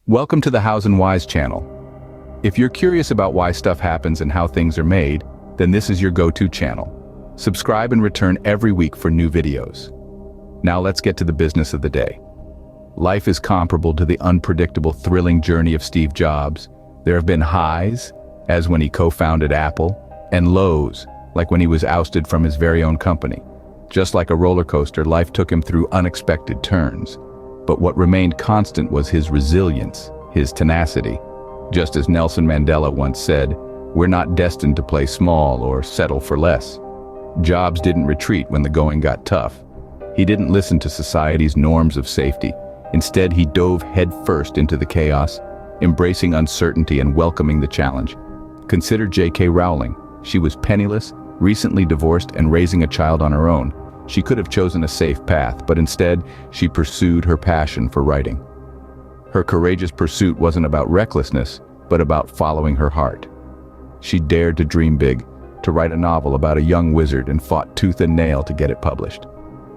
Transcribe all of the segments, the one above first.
Welcome to the Hows and Whys channel. If you're curious about why stuff happens and how things are made, then this is your go-to channel. Subscribe and return every week for new videos. Now let's get to the business of the day. Life is comparable to the unpredictable, thrilling journey of Steve Jobs. There have been highs, as when he co-founded Apple, and lows, like when he was ousted from his very own company. Just like a roller coaster, life took him through unexpected turns. But what remained constant was his resilience, his tenacity. Just as Nelson Mandela once said, "We're not destined to play small or settle for less." Jobs didn't retreat when the going got tough. He didn't listen to society's norms of safety. Instead, he dove headfirst into the chaos, embracing uncertainty and welcoming the challenge. Consider J.K. Rowling. She was penniless, recently divorced, and raising a child on her own. She could have chosen a safe path, but instead, she pursued her passion for writing. Her courageous pursuit wasn't about recklessness, but about following her heart. She dared to dream big, to write a novel about a young wizard, and fought tooth and nail to get it published.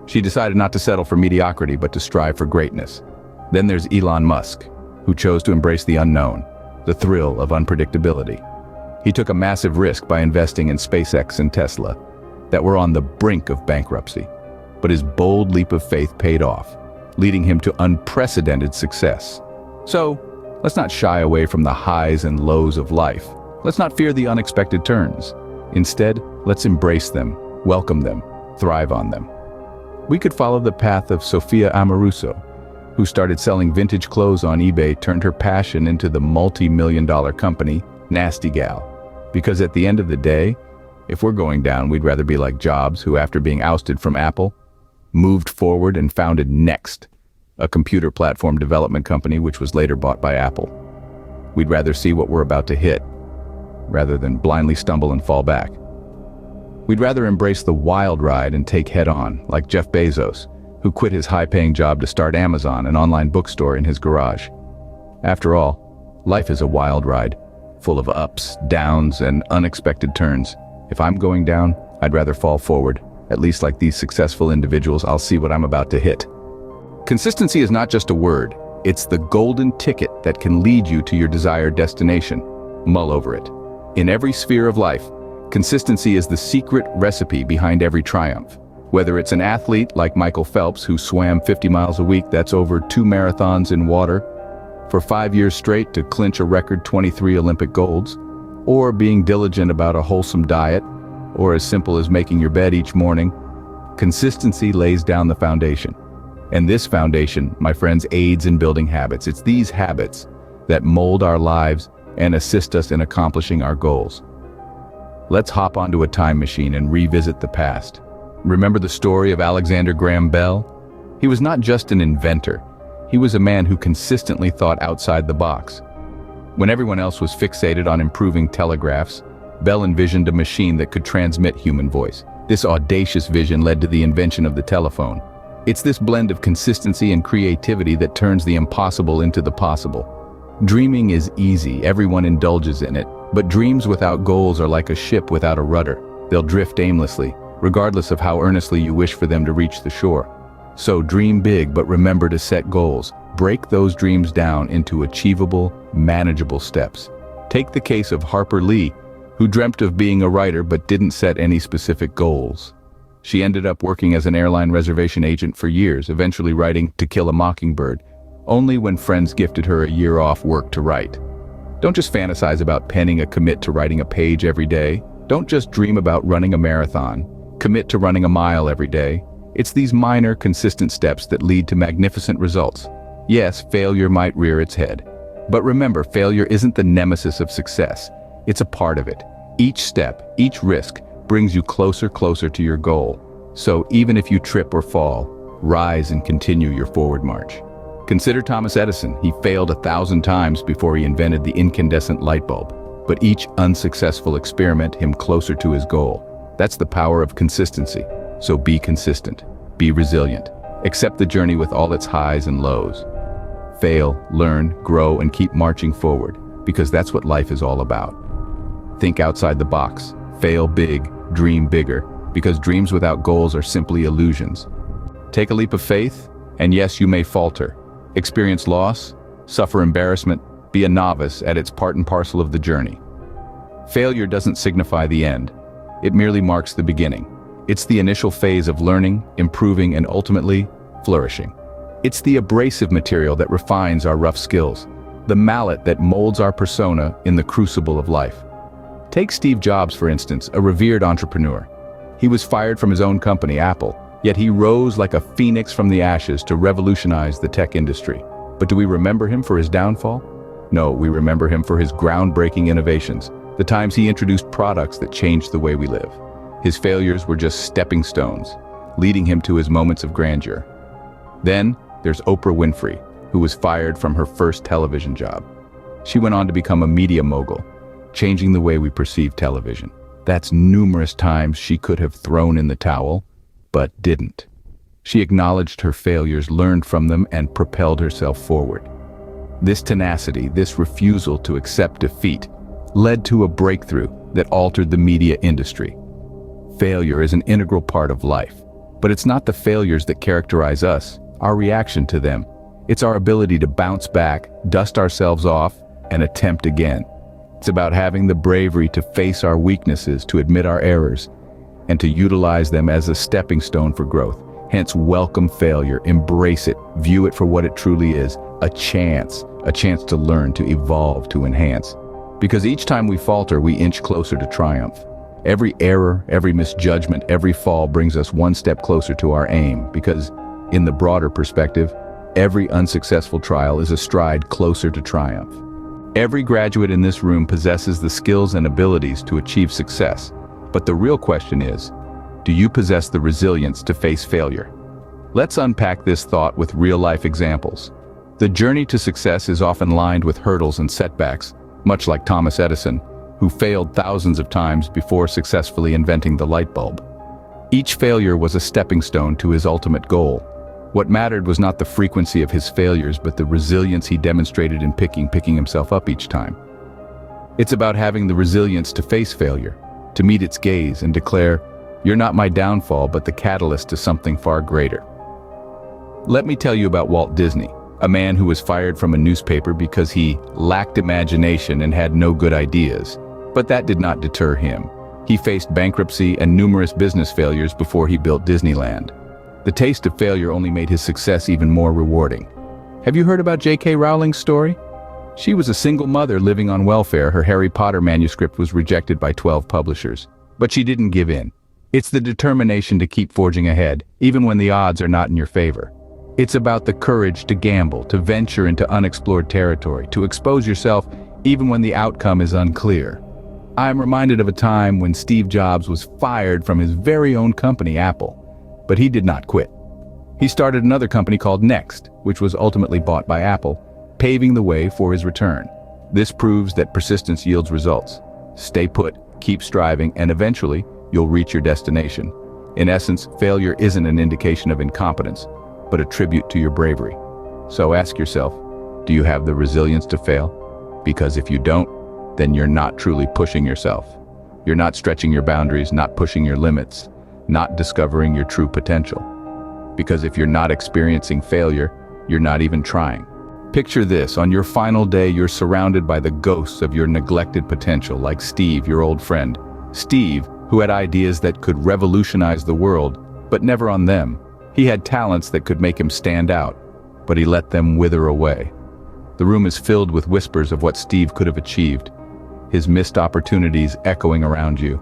She decided not to settle for mediocrity, but to strive for greatness. Then there's Elon Musk, who chose to embrace the unknown, the thrill of unpredictability. He took a massive risk by investing in SpaceX and Tesla, that were on the brink of bankruptcy. But his bold leap of faith paid off, leading him to unprecedented success. So, let's not shy away from the highs and lows of life. Let's not fear the unexpected turns. Instead, let's embrace them, welcome them, thrive on them. We could follow the path of Sophia Amoruso, who started selling vintage clothes on eBay, turned her passion into the multi-million-dollar company, Nasty Gal. Because at the end of the day, if we're going down, we'd rather be like Jobs, who after being ousted from Apple, moved forward and founded Next, a computer platform development company which was later bought by Apple. We'd rather see what we're about to hit, rather than blindly stumble and fall back. We'd rather embrace the wild ride and take head on, like Jeff Bezos, who quit his high-paying job to start Amazon, an online bookstore in his garage. After all, life is a wild ride, full of ups, downs, and unexpected turns. If I'm going down, I'd rather fall forward. At least like these successful individuals, I'll see what I'm about to hit. Consistency is not just a word. It's the golden ticket that can lead you to your desired destination. Mull over it. In every sphere of life, consistency is the secret recipe behind every triumph. Whether it's an athlete like Michael Phelps, who swam 50 miles a week, that's over 2 marathons in water, for 5 years straight to clinch a record 23 Olympic golds, or being diligent about a wholesome diet, or as simple as making your bed each morning, consistency lays down the foundation. And this foundation, my friends, aids in building habits. It's these habits that mold our lives and assist us in accomplishing our goals. Let's hop onto a time machine and revisit the past. Remember the story of Alexander Graham Bell? He was not just an inventor. He was a man who consistently thought outside the box. When everyone else was fixated on improving telegraphs, Bell envisioned a machine that could transmit human voice. This audacious vision led to the invention of the telephone. It's this blend of consistency and creativity that turns the impossible into the possible. Dreaming is easy, everyone indulges in it, but dreams without goals are like a ship without a rudder. They'll drift aimlessly, regardless of how earnestly you wish for them to reach the shore. So dream big, but remember to set goals. Break those dreams down into achievable, manageable steps. Take the case of Harper Lee, who dreamt of being a writer but didn't set any specific goals. She ended up working as an airline reservation agent for years, eventually writing To Kill a Mockingbird, only when friends gifted her a year off work to write. Don't just fantasize about penning a commit to writing a page every day. Don't just dream about running a marathon. Commit to running a mile every day. It's these minor, consistent steps that lead to magnificent results. Yes, failure might rear its head. But remember, failure isn't the nemesis of success. It's a part of it. Each step, each risk, brings you closer to your goal. So even if you trip or fall, rise and continue your forward march. Consider Thomas Edison. He failed 1,000 times before he invented the incandescent light bulb. But each unsuccessful experiment him closer to his goal. That's the power of consistency. So be consistent, be resilient. Accept the journey with all its highs and lows. Fail, learn, grow, and keep marching forward, because that's what life is all about. Think outside the box, fail big, dream bigger, because dreams without goals are simply illusions. Take a leap of faith, and yes, you may falter. Experience loss, suffer embarrassment, be a novice at its part and parcel of the journey. Failure doesn't signify the end. It merely marks the beginning. It's the initial phase of learning, improving, and ultimately, flourishing. It's the abrasive material that refines our rough skills, the mallet that molds our persona in the crucible of life. Take Steve Jobs, for instance, a revered entrepreneur. He was fired from his own company, Apple, yet he rose like a phoenix from the ashes to revolutionize the tech industry. But do we remember him for his downfall? No, we remember him for his groundbreaking innovations, the times he introduced products that changed the way we live. His failures were just stepping stones, leading him to his moments of grandeur. Then, there's Oprah Winfrey, who was fired from her first television job. She went on to become a media mogul, changing the way we perceive television. That's numerous times she could have thrown in the towel, but didn't. She acknowledged her failures, learned from them, and propelled herself forward. This tenacity, this refusal to accept defeat, led to a breakthrough that altered the media industry. Failure is an integral part of life, but it's not the failures that characterize us, our reaction to them. It's our ability to bounce back, dust ourselves off, and attempt again. It's about having the bravery to face our weaknesses, to admit our errors, and to utilize them as a stepping stone for growth. Hence, welcome failure, embrace it, view it for what it truly is, a chance to learn, to evolve, to enhance. Because each time we falter, we inch closer to triumph. Every error, every misjudgment, every fall brings us one step closer to our aim, because in the broader perspective, every unsuccessful trial is a stride closer to triumph. Every graduate in this room possesses the skills and abilities to achieve success, but the real question is, do you possess the resilience to face failure? Let's unpack this thought with real-life examples. The journey to success is often lined with hurdles and setbacks, much like Thomas Edison, who failed thousands of times before successfully inventing the light bulb. Each failure was a stepping stone to his ultimate goal. What mattered was not the frequency of his failures, but the resilience he demonstrated in picking himself up each time. It's about having the resilience to face failure, to meet its gaze and declare, "You're not my downfall, but the catalyst to something far greater." Let me tell you about Walt Disney, a man who was fired from a newspaper because he lacked imagination and had no good ideas. But that did not deter him. He faced bankruptcy and numerous business failures before he built Disneyland. The taste of failure only made his success even more rewarding. Have you heard about J.K. Rowling's story? She was a single mother living on welfare. Her Harry Potter manuscript was rejected by 12 publishers. But she didn't give in. It's the determination to keep forging ahead, even when the odds are not in your favor. It's about the courage to gamble, to venture into unexplored territory, to expose yourself even when the outcome is unclear. I'm reminded of a time when Steve Jobs was fired from his very own company, Apple. But he did not quit. He started another company called Next, which was ultimately bought by Apple, paving the way for his return. This proves that persistence yields results. Stay put, keep striving, and eventually, you'll reach your destination. In essence, failure isn't an indication of incompetence, but a tribute to your bravery. So ask yourself, do you have the resilience to fail? Because if you don't, then you're not truly pushing yourself. You're not stretching your boundaries, not pushing your limits, not discovering your true potential. Because if you're not experiencing failure, you're not even trying. Picture this, on your final day, you're surrounded by the ghosts of your neglected potential, like Steve, your old friend. Steve, who had ideas that could revolutionize the world, but never on them. He had talents that could make him stand out, but he let them wither away. The room is filled with whispers of what Steve could have achieved, his missed opportunities echoing around you.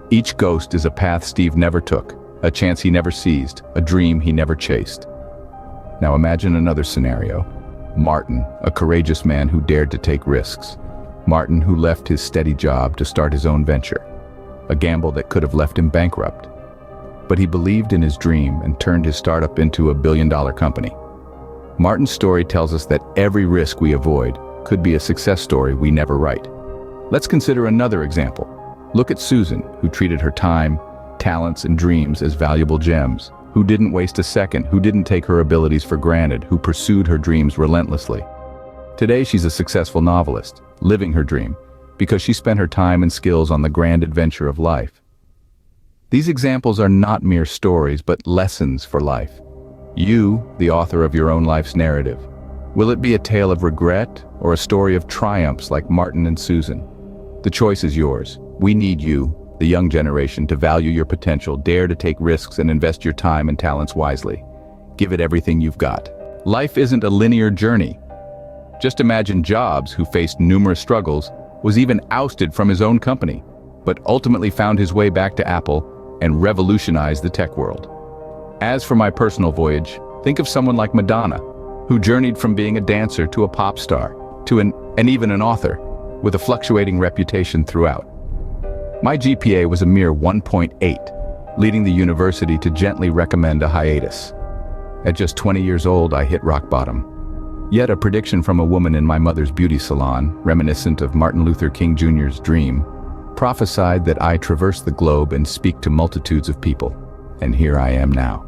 Each ghost is a path Steve never took, a chance he never seized, a dream he never chased. Now imagine another scenario. Martin, a courageous man who dared to take risks. Martin, who left his steady job to start his own venture. A gamble that could have left him bankrupt. But he believed in his dream and turned his startup into a billion-dollar company. Martin's story tells us that every risk we avoid could be a success story we never write. Let's consider another example. Look at Susan, who treated her time, talents, and dreams as valuable gems, who didn't waste a second, who didn't take her abilities for granted, who pursued her dreams relentlessly. Today, she's a successful novelist, living her dream, because she spent her time and skills on the grand adventure of life. These examples are not mere stories, but lessons for life. You, the author of your own life's narrative. Will it be a tale of regret or a story of triumphs like Martin and Susan? The choice is yours. We need you, the young generation, to value your potential, dare to take risks, and invest your time and talents wisely. Give it everything you've got. Life isn't a linear journey. Just imagine Jobs, who faced numerous struggles, was even ousted from his own company, but ultimately found his way back to Apple and revolutionized the tech world. As for my personal voyage, think of someone like Madonna, who journeyed from being a dancer to a pop star, to and even an author, with a fluctuating reputation throughout. My GPA was a mere 1.8, leading the university to gently recommend a hiatus. At just 20 years old, I hit rock bottom. Yet a prediction from a woman in my mother's beauty salon, reminiscent of Martin Luther King Jr.'s dream, prophesied that I traverse the globe and speak to multitudes of people. And here I am now.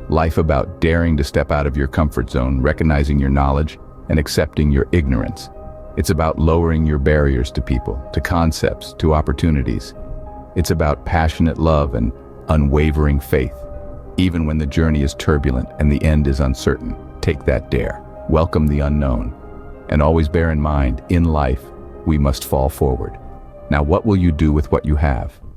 Life about daring to step out of your comfort zone, recognizing your knowledge, and accepting your ignorance. It's about lowering your barriers to people, to concepts, to opportunities. It's about passionate love and unwavering faith. Even when the journey is turbulent and the end is uncertain, take that dare. Welcome the unknown. And always bear in mind, in life, we must fall forward. Now, what will you do with what you have?